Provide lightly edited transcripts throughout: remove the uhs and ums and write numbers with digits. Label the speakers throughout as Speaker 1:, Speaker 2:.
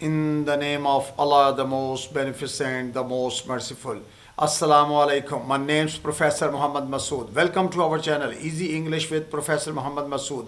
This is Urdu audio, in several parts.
Speaker 1: In the name of Allah, the most beneficent, the most merciful. Assalamu alaikum. My name is Professor Muhammad Masood. Welcome to our channel Easy English with Professor Muhammad Masood.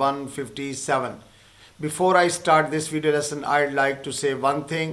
Speaker 1: 157. Before I start this video lesson, I'd like to say one thing.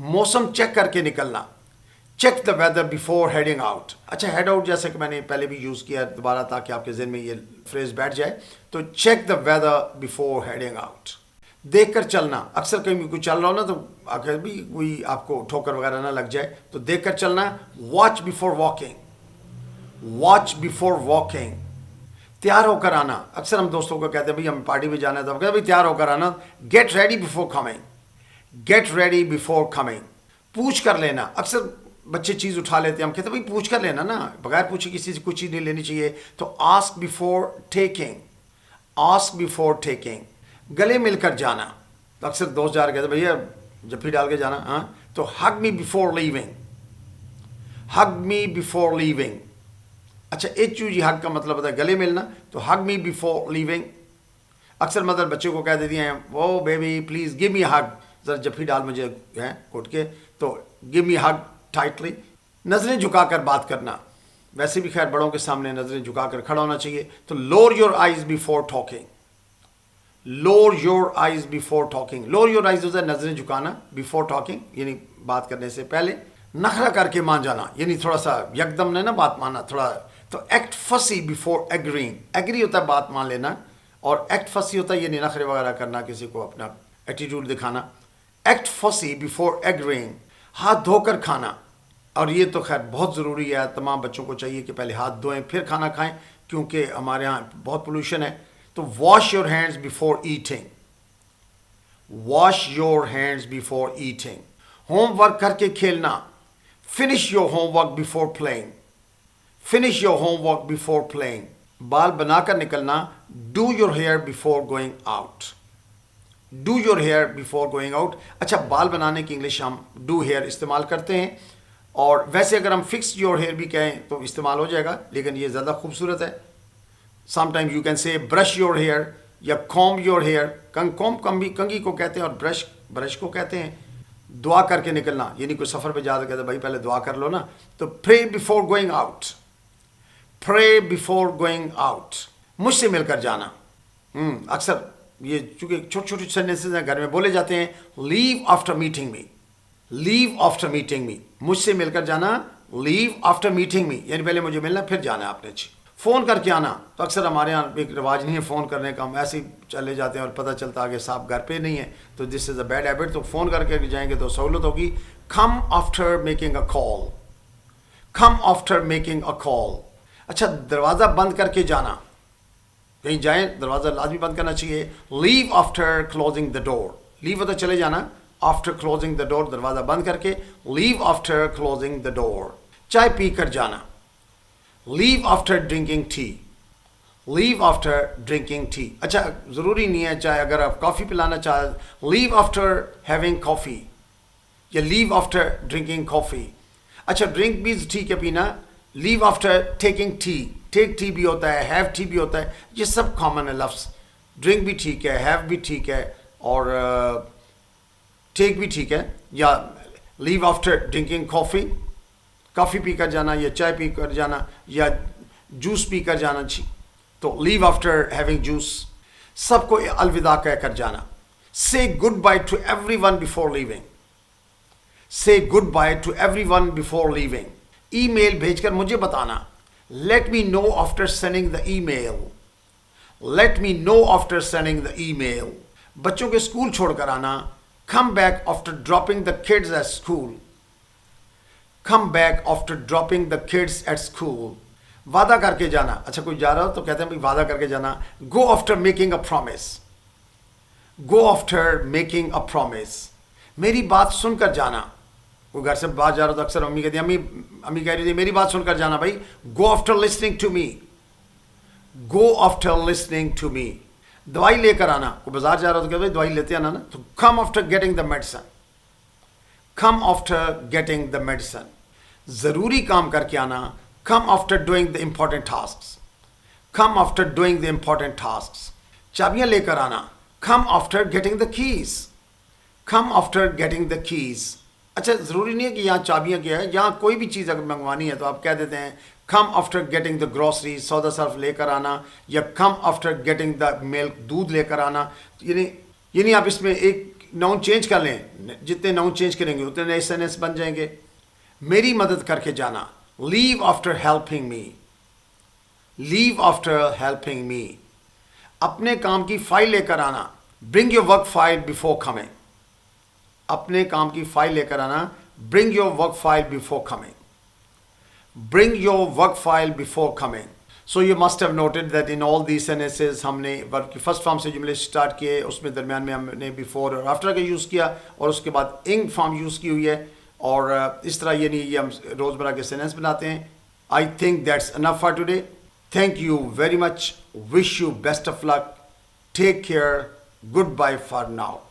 Speaker 1: موسم چیک کر کے نکلنا. Check the weather before heading out. اچھا ہیڈ آؤٹ جیسے کہ میں نے پہلے بھی یوز کیا دوبارہ تاکہ آپ کے ذہن میں یہ فریز بیٹھ جائے. تو check the weather before heading out. دیکھ کر چلنا. اکثر کہیں بھی کوئی چل رہا ہو نا تو اگر بھی کوئی آپ کو ٹھوکر وغیرہ نہ لگ جائے تو دیکھ کر چلنا. Watch before walking. Watch before walking. تیار ہو کر آنا. اکثر ہم دوستوں کو کہتے ہیں بھائی ہم پارٹی میں جانا ہے تو ہم کہتے ہیں بھائی تیار ہو کر آنا. Get ready before coming. Get ready before coming. پوچھ کر لینا. اکثر بچے چیز اٹھا لیتے ہیں ہم کہتے ہیں بھائی پوچھ کر لینا نا, بغیر پوچھے کسی سے کچھ چیز نہیں لینی چاہیے. تو ask before taking. Ask before taking. گلے مل کر جانا. تو اکثر دوست جا رہے کہتے ہیں بھیا جفی ڈال کے جانا. ہاں تو ہگ می بیفور لیونگ. ہگ می بیفور لیونگ. اچھا ایچ یو جی ہگ کا مطلب ہوتا ہے گلے ملنا. تو ہگ می بیفور لیونگ. اکثر مدر بچے کو کہہ دیتی ہیں وہ بیبی پلیز گیو می ہگ, ذرا جفی ڈال مجھے ہے گھٹ کے. تو گیو می ہگ ٹائٹلی. نظریں جھکا کر بات کرنا. ویسے بھی خیر بڑوں کے سامنے نظریں جھکا کر کھڑا ہونا چاہیے. تو lower your eyes before talking. Lower your eyes before talking. Lower your eyes ہوتا ہے نظریں جھکانا بیفور ٹاکنگ, یعنی بات کرنے سے پہلے. نخرہ کر کے مان جانا, یعنی تھوڑا سا یکدم نے نا بات ماننا تھوڑا. تو act fussy before agreeing. Agri ہوتا ہے بات مان لینا, اور ایکٹ فسی ہوتا ہے یعنی نخرے وغیرہ کرنا, کسی کو اپنا ایٹیٹیوڈ دکھانا. Act fussy before agreeing. ہاتھ دھو کر کھانا. اور یہ تو خیر بہت ضروری ہے, تمام بچوں کو چاہیے کہ پہلے ہاتھ دھوئیں پھر کھانا کھائیں, کیونکہ ہمارے ہاں بہت پولوشن ہے. تو wash your hands before eating. Wash your hands before eating. Homework کر کے کھیلنا. Finish your homework before playing. Finish your homework before playing. بال بنا کر نکلنا. Do your hair before going out. Do your hair before going out. اچھا بال بنانے کی انگلش ہم ڈو ہیئر استعمال کرتے ہیں, اور ویسے اگر ہم فکس یور ہیئر بھی کہیں تو استعمال ہو جائے گا, لیکن یہ زیادہ خوبصورت ہے. Some time you can say brush your hair یا کومب یور ہیئر. کومب کنگھی کو کہتے ہیں اور برش کو کہتے ہیں. دعا کر کے نکلنا, یعنی کوئی سفر پہ جاتا کہتے ہیں بھائی پہلے دعا کر لو نا. تو پرے بیفور گوئنگ آؤٹ. پرے بیفور گوئنگ آؤٹ. مجھ سے مل کر جانا. اکثر یہ چونکہ چھوٹے چھوٹے سینٹنسز ہیں گھر میں بولے جاتے ہیں. لیو آفٹر میٹنگ می. لیو آفٹر میٹنگ می. مجھ سے مل کر جانا. لیو آفٹر میٹنگ می, یعنی پہلے مجھے ملنا پھر جانا ہے آپ نے. فون کر کے آنا. تو اکثر ہمارے یہاں ایک رواج نہیں ہے فون کرنے کا, ہم ایسے ہی چلے جاتے ہیں اور پتہ چلتا آگے صاحب گھر پہ نہیں ہے. تو this is a bad habit. تو فون کر کے جائیں گے تو سہولت ہوگی. Come after making a call. Come after making a call. اچھا دروازہ بند کر کے جانا. کہیں جائیں دروازہ لازمی بند کرنا چاہیے. لیو آفٹر کلوزنگ دا ڈور. لیو ہوتا چلے جانا. آفٹر کلوزنگ دا ڈور دروازہ بند کر کے. لیو آفٹر کلوزنگ دا ڈور. چائے پی کر جانا. لیو آفٹر ڈرنکنگ ٹی. لیو آفٹر ڈرنکنگ ٹی. اچھا ضروری نہیں ہے چاہے اگر آپ کافی پلانا چاہیں لیو آفٹر ہیونگ کافی یا لیو آفٹر ڈرنکنگ کافی. اچھا ڈرنک بھی ٹھیک ہے پینا. لیو آفٹر ٹیکنگ ٹی. ٹیک ٹی بھی ہوتا ہے, ہیو ٹی بھی ہوتا ہے, یہ سب کامن ہے لفظ. ڈرنک بھی ٹھیک ہے, ہیو بھی ٹھیک ہے, اور ٹیک بھی ٹھیک ہے. یا لیو آفٹر ڈرنکنگ کافی, کافی پی کر جانا یا چائے پی کر جانا یا جوس پی کر جانا. تو لیو آفٹر ہیونگ جوس. سب کو الوداع کہہ کر جانا. Say goodbye to everyone before leaving. Say goodbye to everyone before leaving. Email بھیج کر مجھے بتانا. Let me know after sending the email. Let me know after sending the email. بچوں کے اسکول چھوڑ کر آنا. Come back after dropping the kids at school. Come back after dropping the kids at school. وعدہ کر کے جانا. اچھا کوئی جا رہا ہو تو کہتے ہیں بھائی وعدہ کر کے جانا. Go after making a promise. Go after making a promise. میری بات سن کر جانا. کوئی گھر سے باہر جا رہا تو اکثر امی کہتی ہیں امی کہہ رہی تھی میری بات سن کر جانا بھائی. Go after listening to me. Go after listening to me. دوائی لے کر آنا. کوئی بازار جا رہا تو کہتے ہیں دوائی لیتے آنا نا. تو come after getting the medicine. Come after getting the medicine. ضروری کام کر کے آنا. Come after doing the important tasks. Come after doing the important tasks. چابیاں لے کر آنا. Come after getting the keys. Come after getting the keys. اچھا ضروری نہیں ہے کہ یہاں چابیاں کیا ہے, یہاں کوئی بھی چیز اگر منگوانی ہے تو آپ کہہ دیتے ہیں کم آفٹر گیٹنگ دا گروسری. سودا صرف لے کر آنا, یا کم آفٹر گیٹنگ دا ملک دودھ لے کر آنا. یعنی آپ اس میں ایک ناؤن چینج کر لیں, جتنے ناؤن چینج کریں گے اتنے نئے سینٹنس بن جائیں گے. میری مدد کر کے جانا, لیو آفٹر ہیلپنگ می, لیو آفٹر ہیلپنگ می. اپنے کام کی فائل لے کر آنا, bring your work file before coming. اپنے کام کی فائل لے کر آنا, bring your work file before coming. bring your work file before coming. So you must have noted that in all these sentences ہم نے verb کی فرسٹ فارم سے جملے سٹارٹ کیے, اس میں درمیان میں ہم نے بیفور اور آفٹر کا یوز کیا, اور اس کے بعد انگ فارم یوز کی ہوئی ہے, اور اس طرح یہ نہیں, یہ ہم روزمرہ کے سینٹنس بناتے ہیں. I think that's enough for today. Thank you very much. Wish you best of luck. Take care. Goodbye for now.